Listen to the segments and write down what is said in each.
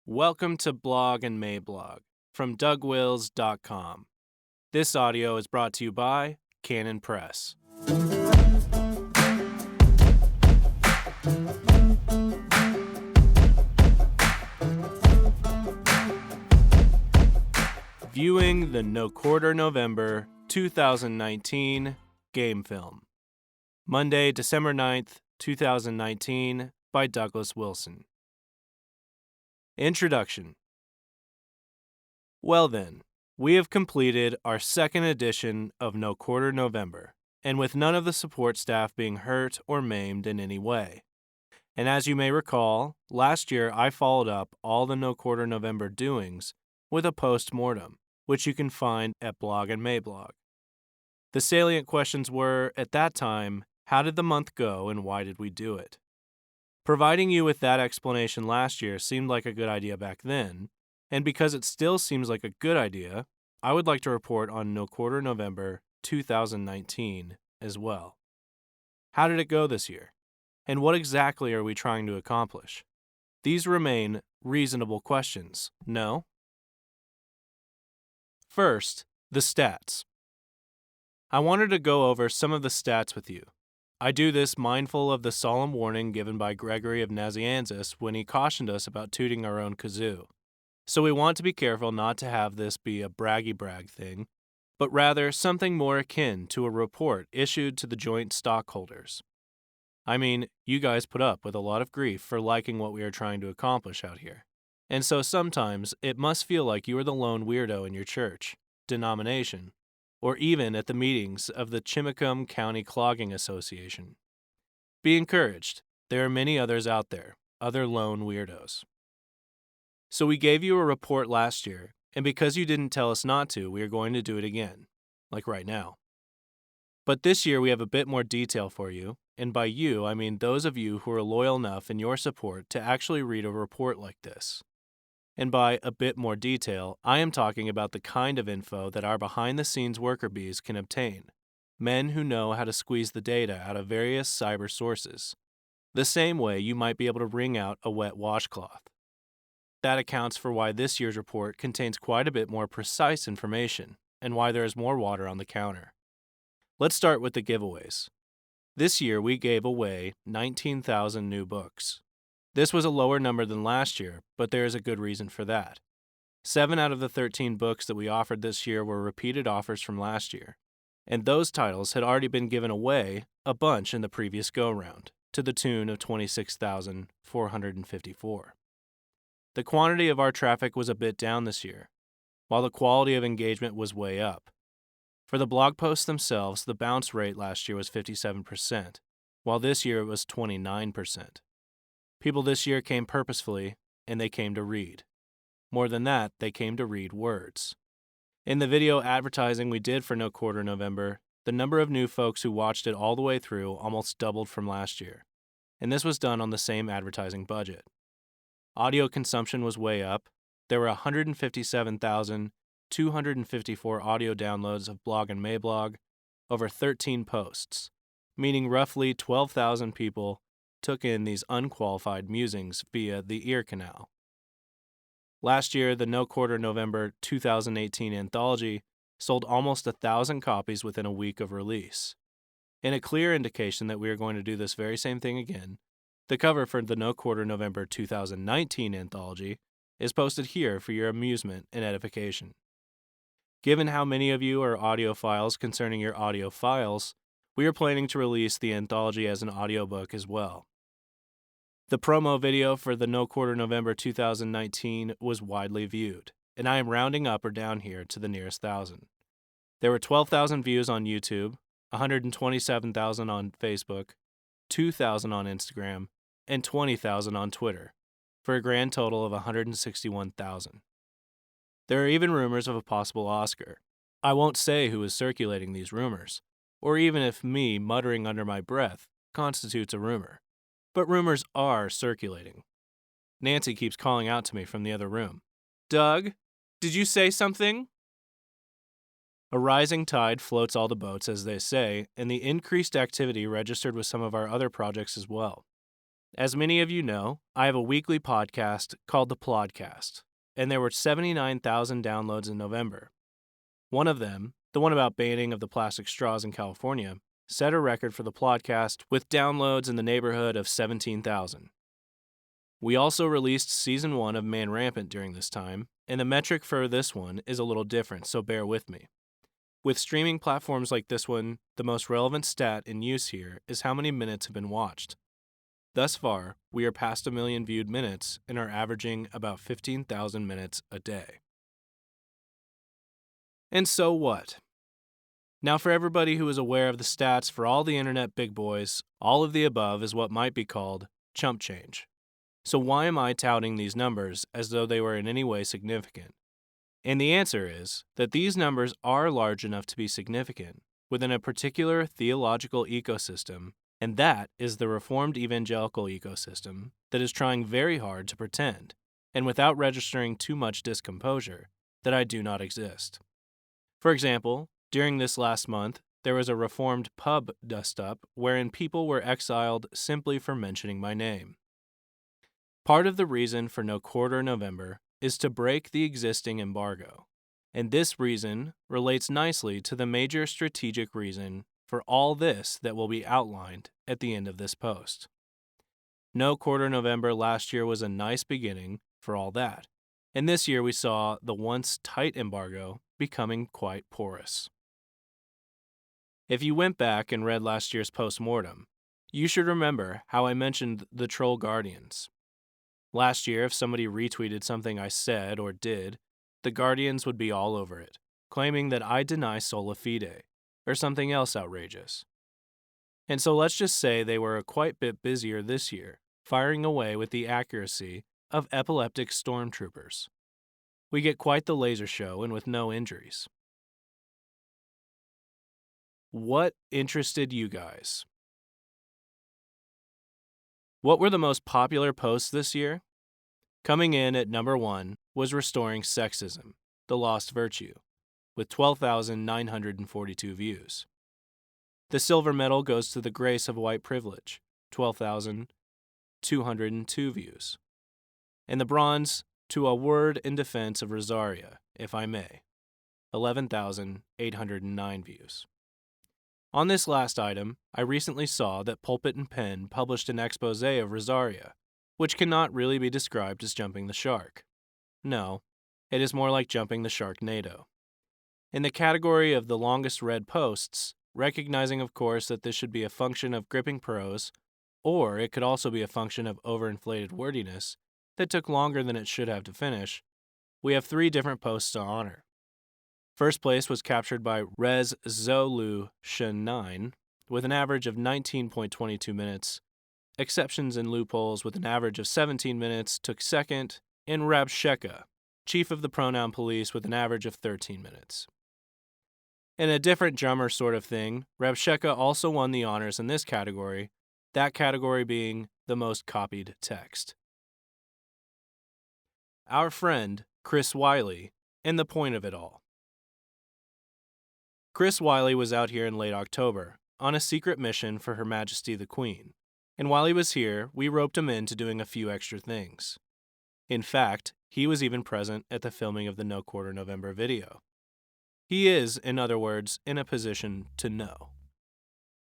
Welcome to Blog and Mablog from DougWills.com. This audio is brought to you by Canon Press. Viewing the No Quarter November 2019 game film. Monday, December 9th, 2019 by Douglas Wilson. Introduction. Well then, we have completed our second edition of No Quarter November, and with none of the support staff being hurt or maimed in any way. And as you may recall, last year I followed up all the No Quarter November doings with a post-mortem, which you can find at Blog and Mablog. The salient questions were, at that time, how did the month go and why did we do it? Providing you with that explanation last year seemed like a good idea back then, and because it still seems like a good idea, I would like to report on No Quarter November 2019 as well. How did it go this year? And what exactly are we trying to accomplish? These remain reasonable questions, no? First, the stats. I wanted to go over some of the stats with you. I do this mindful of the solemn warning given by Gregory of Nazianzus when he cautioned us about tooting our own kazoo. So we want to be careful not to have this be a braggy-brag thing, but rather something more akin to a report issued to the joint stockholders. I mean, you guys put up with a lot of grief for liking what we are trying to accomplish out here. And so sometimes it must feel like you are the lone weirdo in your church, denomination, or even at the meetings of the Chimacum County Clogging Association. Be encouraged. There are many others out there, other lone weirdos. So we gave you a report last year, and because you didn't tell us not to, we are going to do it again, like right now. But this year we have a bit more detail for you, and by you, I mean those of you who are loyal enough in your support to actually read a report like this. And by a bit more detail, I am talking about the kind of info that our behind-the-scenes worker bees can obtain, men who know how to squeeze the data out of various cyber sources, the same way you might be able to wring out a wet washcloth. That accounts for why this year's report contains quite a bit more precise information, and why there is more water on the counter. Let's start with the giveaways. This year we gave away 19,000 new books. This was a lower number than last year, but there is a good reason for that. 7 out of the 13 books that we offered this year were repeated offers from last year, and those titles had already been given away a bunch in the previous go-round, to the tune of 26,454. The quantity of our traffic was a bit down this year, while the quality of engagement was way up. For the blog posts themselves, the bounce rate last year was 57%, while this year it was 29%. People this year came purposefully, and they came to read. More than that, they came to read words. In the video advertising we did for No Quarter November, the number of new folks who watched it all the way through almost doubled from last year, and this was done on the same advertising budget. Audio consumption was way up. There were 157,254 audio downloads of Blog and Mablog, over 13 posts, meaning roughly 12,000 people took in these unqualified musings via the ear canal. Last year, the No Quarter November 2018 anthology sold almost 1,000 copies within a week of release. In a clear indication that we are going to do this very same thing again, the cover for the No Quarter November 2019 anthology is posted here for your amusement and edification. Given how many of you are audiophiles concerning your audio files, we are planning to release the anthology as an audiobook as well. The promo video for the No Quarter November 2019 was widely viewed, and I am rounding up or down here to the nearest 1,000. There were 12,000 views on YouTube, 127,000 on Facebook, 2,000 on Instagram, and 20,000 on Twitter, for a grand total of 161,000. There are even rumors of a possible Oscar. I won't say who is circulating these rumors, or even if me muttering under my breath constitutes a rumor. But rumors are circulating. Nancy keeps calling out to me from the other room. Doug, did you say something? A rising tide floats all the boats, as they say, and the increased activity registered with some of our other projects as well. As many of you know, I have a weekly podcast called The Plodcast, and there were 79,000 downloads in November. One of them, the one about banning of the plastic straws in California, set a record for the Plodcast with downloads in the neighborhood of 17,000. We also released Season 1 of Man Rampant during this time, and the metric for this one is a little different, so bear with me. With streaming platforms like this one, the most relevant stat in use here is how many minutes have been watched. Thus far, we are past 1 million viewed minutes and are averaging about 15,000 minutes a day. And so what? Now, for everybody who is aware of the stats for all the internet big boys, all of the above is what might be called chump change. So why am I touting these numbers as though they were in any way significant? And the answer is that these numbers are large enough to be significant within a particular theological ecosystem, and that is the Reformed evangelical ecosystem that is trying very hard to pretend, and without registering too much discomposure, that I do not exist. For example, during this last month, there was a Reformed pub dust-up wherein people were exiled simply for mentioning my name. Part of the reason for No Quarter November is to break the existing embargo, and this reason relates nicely to the major strategic reason for all this that will be outlined at the end of this post. No Quarter November last year was a nice beginning for all that, and this year we saw the once tight embargo becoming quite porous. If you went back and read last year's postmortem, you should remember how I mentioned the Troll Guardians. Last year, if somebody retweeted something I said or did, the Guardians would be all over it, claiming that I deny sola fide, or something else outrageous. And so let's just say they were a quite bit busier this year, firing away with the accuracy of epileptic stormtroopers. We get quite the laser show and with no injuries. What interested you guys? What were the most popular posts this year? Coming in at number 1 was Restoring Sexism, the Lost Virtue, with 12,942 views. The silver medal goes to the Grace of White Privilege, 12,202 views. And the bronze to A Word in Defense of Rosaria, if I may, 11,809 views. On this last item, I recently saw that Pulpit and Pen published an expose of Rosaria, which cannot really be described as jumping the shark. No, it is more like jumping the Sharknado. In the category of the longest read posts, recognizing of course that this should be a function of gripping prose, or it could also be a function of overinflated wordiness that took longer than it should have to finish, we have 3 different posts to honor. First place was captured by Resolution9 with an average of 19.22 minutes. Exceptions and Loopholes with an average of 17 minutes took second, and Rabshakeh, chief of the pronoun police, with an average of 13 minutes. In a different drummer sort of thing, Rabshakeh also won the honors in this category, that category being the most copied text. Our friend, Chris Wiley, and the point of it all. Chris Wiley was out here in late October on a secret mission for Her Majesty the Queen, and while he was here, we roped him into doing a few extra things. In fact, he was even present at the filming of the No Quarter November video. He is, in other words, in a position to know.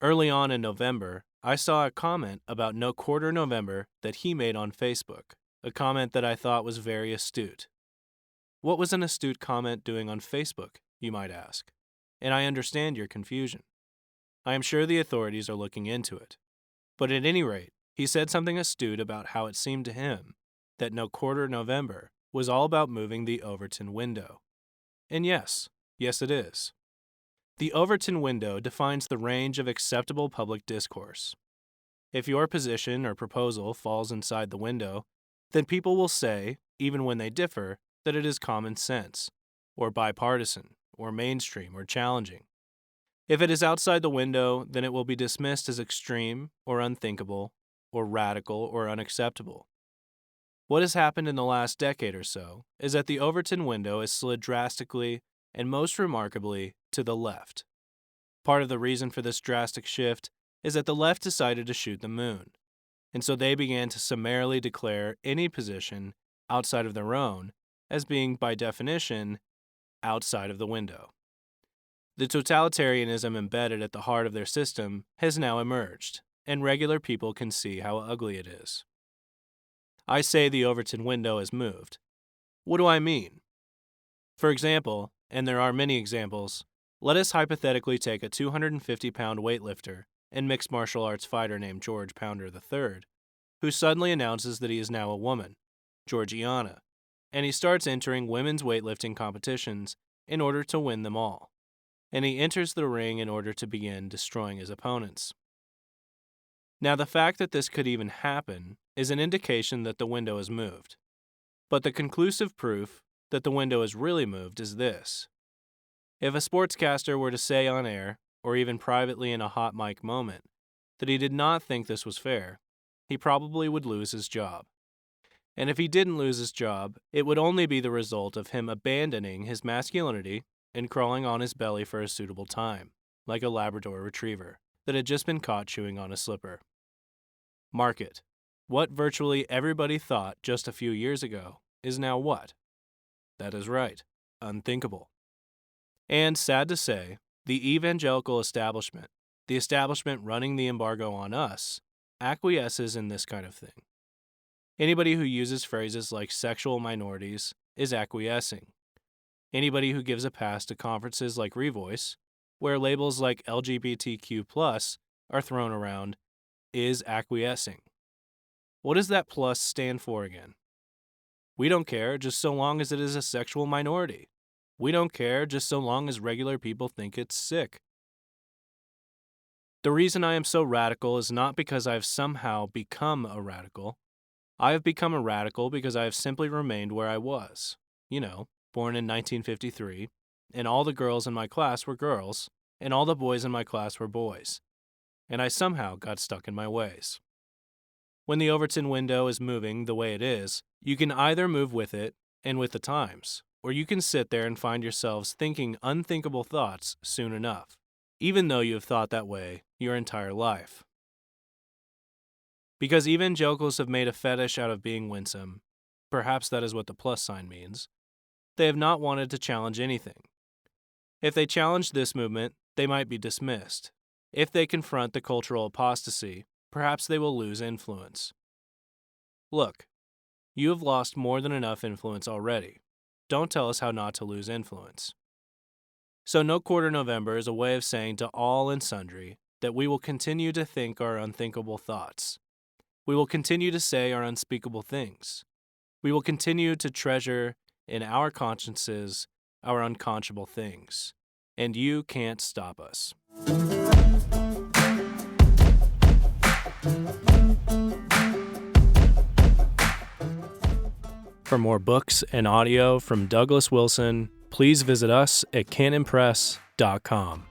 Early on in November, I saw a comment about No Quarter November that he made on Facebook, a comment that I thought was very astute. What was an astute comment doing on Facebook, you might ask? And I understand your confusion. I am sure the authorities are looking into it. But at any rate, he said something astute about how it seemed to him that No Quarter November was all about moving the Overton window. And yes it is. The Overton window defines the range of acceptable public discourse. If your position or proposal falls inside the window, then people will say, even when they differ, that it is common sense, or bipartisan, or mainstream, or challenging. If it is outside the window, then it will be dismissed as extreme, or unthinkable, or radical, or unacceptable. What has happened in the last decade or so is that the Overton window has slid drastically and most remarkably to the left. Part of the reason for this drastic shift is that the left decided to shoot the moon. and so they began to summarily declare any position outside of their own as being, by definition, outside of the window. The totalitarianism embedded at the heart of their system has now emerged, and regular people can see how ugly it is. I say the Overton window has moved. What do I mean? For example, and there are many examples, let us hypothetically take a 250-pound weightlifter and mixed martial arts fighter named George Pounder III, who suddenly announces that he is now a woman, Georgiana, and he starts entering women's weightlifting competitions in order to win them all. And he enters the ring in order to begin destroying his opponents. Now, the fact that this could even happen is an indication that the window has moved. But the conclusive proof that the window has really moved is this. If a sportscaster were to say on air, or even privately in a hot mic moment, that he did not think this was fair, he probably would lose his job. And if he didn't lose his job, it would only be the result of him abandoning his masculinity and crawling on his belly for a suitable time, like a Labrador retriever that had just been caught chewing on a slipper. Mark it. What virtually everybody thought just a few years ago is now what? That is right, unthinkable. And sad to say, the evangelical establishment, the establishment running the embargo on us, acquiesces in this kind of thing. Anybody who uses phrases like sexual minorities is acquiescing. Anybody who gives a pass to conferences like Revoice, where labels like LGBTQ+ are thrown around, is acquiescing. What does that plus stand for again? We don't care just so long as it is a sexual minority. We don't care just so long as regular people think it's sick. The reason I am so radical is not because I have somehow become a radical. I have become a radical because I have simply remained where I was. Born in 1953, and all the girls in my class were girls, and all the boys in my class were boys. And I somehow got stuck in my ways. When the Overton window is moving the way it is, you can either move with it and with the times, or you can sit there and find yourselves thinking unthinkable thoughts soon enough, even though you have thought that way your entire life. Because evangelicals have made a fetish out of being winsome, perhaps that is what the plus sign means, they have not wanted to challenge anything. If they challenge this movement, they might be dismissed. If they confront the cultural apostasy, perhaps they will lose influence. Look, you have lost more than enough influence already. Don't tell us how not to lose influence. So No Quarter November is a way of saying to all and sundry that we will continue to think our unthinkable thoughts. We will continue to say our unspeakable things. We will continue to treasure in our consciences our unconscionable things. And you can't stop us. For more books and audio from Douglas Wilson, please visit us at canonpress.com.